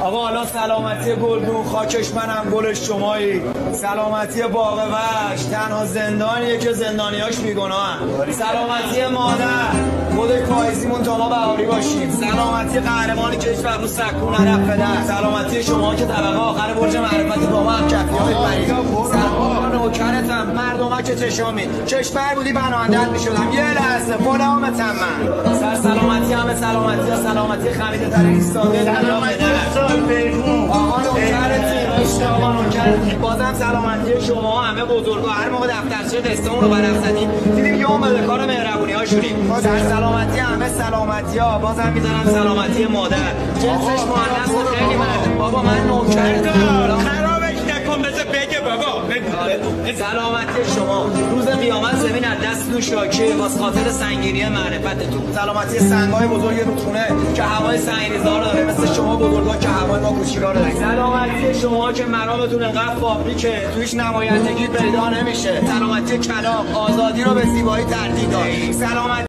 آقا حالا سلامتی گلدون خاکش منم گلش شمایی. سلامتی باغ وحش تنها زندانیه که زندانیاش بیگناهن. سلامتی مادر خود کایزیمون تا ما بهاری باشیم. سلامتی قهرمانی کشور رو سکون نرفت پدر. سلامتی شما که طبقه آخر برج معرفت با ما هم کفی‌های برید. سلام نوکرتم مردمک چشامی کشور بودی بناهندت میشدم یه لحظه غلامتم من. سر سلامتی همه سلامتی ها سلامتی خمیده تر ایستاده آقا نوکرتیم عشق آقا نوکرتیم. بازم سلامتی شما همه بزرگا هر موقع دفترچه قسطمون رو برف زدیم دیدیم یه اومده کار مهربونی ها شدیم. سر سلامتی همه سلامتی ها بازم میزنم سلامتی مادر جنسش مؤنث خیلی مرد. بابا من نوکرتم خرابش نکن بذار بگه بابا. سلامتی شما روز قیامت زمین از دست شاکیه واسه خاطر سنگینی معرفتتون. سلامتی سنگ‌های بزرگ رودخونه که هوای سنگین‌زار داره مثل شما بزرگا که هوای ما کوچیک‌ها داره. سلامتی شما که مرامتون انقدر فابریکه تویش نمایندگی پیدا نمیشه. سلامتی کلام آزادی رو به زیبایی تردید داد. سلامتی